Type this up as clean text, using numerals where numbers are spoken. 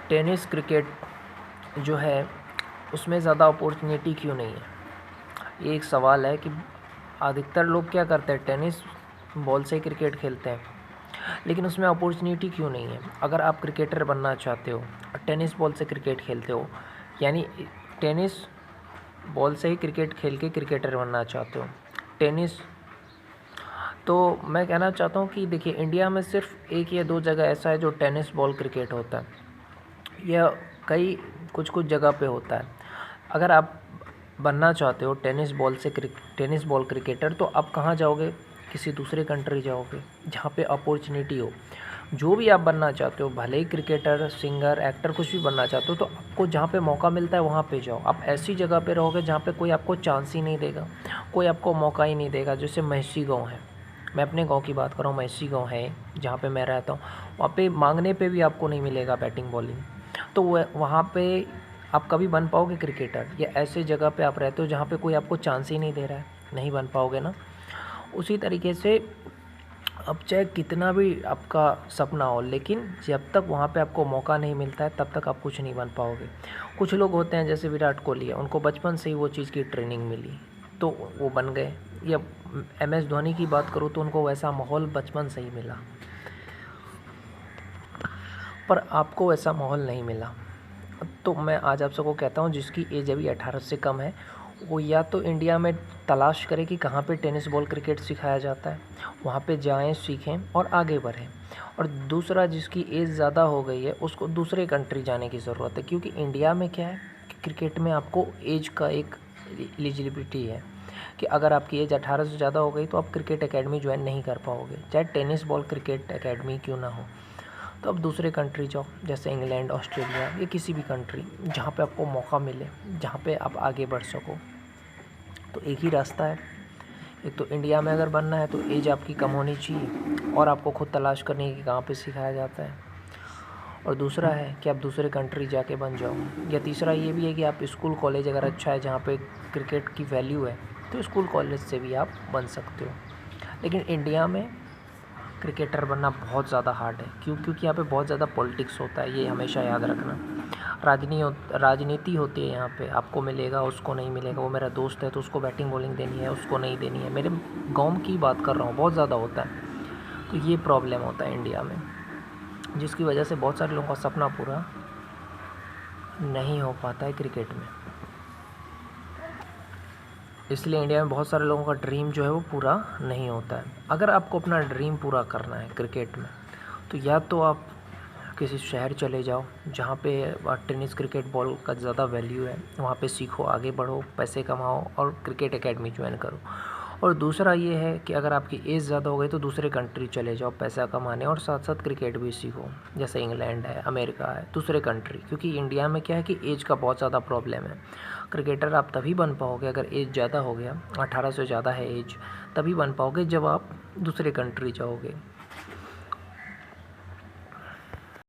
Tennis cricket जो है उसमें ज़्यादा अपॉर्चुनिटी क्यों नहीं है? ये एक सवाल है कि अधिकतर लोग क्या करते हैं, टेनिस बॉल से ही क्रिकेट खेलते हैं, लेकिन उसमें अपॉर्चुनिटी क्यों नहीं है? अगर आप क्रिकेटर बनना चाहते हो और टेनिस बॉल से क्रिकेट खेलते हो, यानी टेनिस बॉल से ही क्रिकेट खेल के क्रिकेटर बनना चाहते हो, टेनिस, तो मैं कहना चाहता हूँ कि देखिए, इंडिया में सिर्फ एक या दो जगह ऐसा है जो टेनिस बॉल क्रिकेट होता है, या कई कुछ कुछ जगह पे होता है। अगर आप बनना चाहते हो टेनिस बॉल क्रिकेटर, तो आप कहाँ जाओगे? किसी दूसरे कंट्री जाओगे जहाँ पे अपॉर्चुनिटी हो। जो भी आप बनना चाहते हो, भले ही क्रिकेटर, सिंगर, एक्टर, कुछ भी बनना चाहते हो, तो आपको जहाँ पे मौका मिलता है वहाँ पे जाओ। आप ऐसी जगह पे रहोगे जहाँ पे कोई आपको चांस ही नहीं देगा, कोई आपको मौका ही नहीं देगा। जैसे महसी गाँव है, मैं अपने गांव की बात कर रहा हूँ, महसी गांव है जहाँ पे मैं रहता हूँ। वहाँ पे मांगने पे भी आपको नहीं मिलेगा बैटिंग बॉलिंग। तो वहाँ पे आप कभी बन पाओगे क्रिकेटर? या ऐसे जगह पे आप रहते हो जहाँ पे कोई आपको चांस ही नहीं दे रहा है, नहीं बन पाओगे ना। उसी तरीके से अब चाहे कितना भी आपका सपना हो, लेकिन जब तक वहाँ पे आपको मौका नहीं मिलता है तब तक आप कुछ नहीं बन पाओगे। कुछ लोग होते हैं जैसे विराट कोहली है, उनको बचपन से ही वो चीज़ की ट्रेनिंग मिली तो वो बन गए। या MS धोनी की बात करूँ तो उनको वैसा माहौल बचपन से ही मिला, पर आपको वैसा माहौल नहीं मिला। तो मैं आज आप सबको कहता हूँ, जिसकी एज अभी 18 से कम है, वो या तो इंडिया में तलाश करे कि कहाँ पे टेनिस बॉल क्रिकेट सिखाया जाता है, वहाँ पे जाएं, सीखें और आगे बढ़ें। और दूसरा, जिसकी एज ज़्यादा हो गई है, उसको दूसरे कंट्री जाने की ज़रूरत है, क्योंकि इंडिया में क्या है कि क्रिकेट में आपको एज का एक एलिजिबिलिटी है कि अगर आपकी एज 18 से ज़्यादा हो गई तो आप क्रिकेट एकेडमी ज्वाइन नहीं कर पाओगे, चाहे टेनिस बॉल क्रिकेट एकेडमी क्यों ना हो। तो अब दूसरे कंट्री जाओ, जैसे इंग्लैंड, ऑस्ट्रेलिया या किसी भी कंट्री जहाँ पे आपको मौका मिले, जहाँ पे आप आगे बढ़ सको। तो एक ही रास्ता है, एक तो इंडिया में अगर बनना है तो एज आपकी कम होनी चाहिए और आपको खुद तलाश करनी है कि कहाँ पे सिखाया जाता है। और दूसरा है कि आप दूसरे कंट्री जाके बन जाओ। या तीसरा ये भी है कि आप स्कूल कॉलेज अगर अच्छा है जहाँ पे क्रिकेट की वैल्यू है, तो स्कूल कॉलेज से भी आप बन सकते हो। लेकिन इंडिया में क्रिकेटर बनना बहुत ज़्यादा हार्ड है। क्योंकि यहाँ पे बहुत ज़्यादा पॉलिटिक्स होता है, ये हमेशा याद रखना। राजनीति होती है यहाँ पे, आपको मिलेगा, उसको नहीं मिलेगा। वो मेरा दोस्त है तो उसको बैटिंग बॉलिंग देनी है, उसको नहीं देनी है। मेरे गांव की बात कर रहा हूँ, बहुत ज़्यादा होता है। तो ये प्रॉब्लम होता है इंडिया में, जिसकी वजह से बहुत सारे लोगों का सपना पूरा नहीं हो पाता है क्रिकेट में। इसलिए इंडिया में बहुत सारे लोगों का ड्रीम जो है वो पूरा नहीं होता है। अगर आपको अपना ड्रीम पूरा करना है क्रिकेट में, तो या तो आप किसी शहर चले जाओ जहाँ पे टेनिस क्रिकेट बॉल का ज़्यादा वैल्यू है, वहाँ पे सीखो, आगे बढ़ो, पैसे कमाओ और क्रिकेट एकेडमी ज्वाइन करो। और दूसरा ये है कि अगर आपकी एज ज़्यादा हो गई तो दूसरे कंट्री चले जाओ पैसा कमाने और साथ साथ क्रिकेट भी सीखो, जैसे इंग्लैंड है, अमेरिका है, दूसरे कंट्री। क्योंकि इंडिया में क्या है कि एज का बहुत ज़्यादा प्रॉब्लम है। क्रिकेटर आप तभी बन पाओगे अगर एज ज़्यादा हो गया, 18 से ज़्यादा है एज, तभी बन पाओगे जब आप दूसरे कंट्री जाओगे।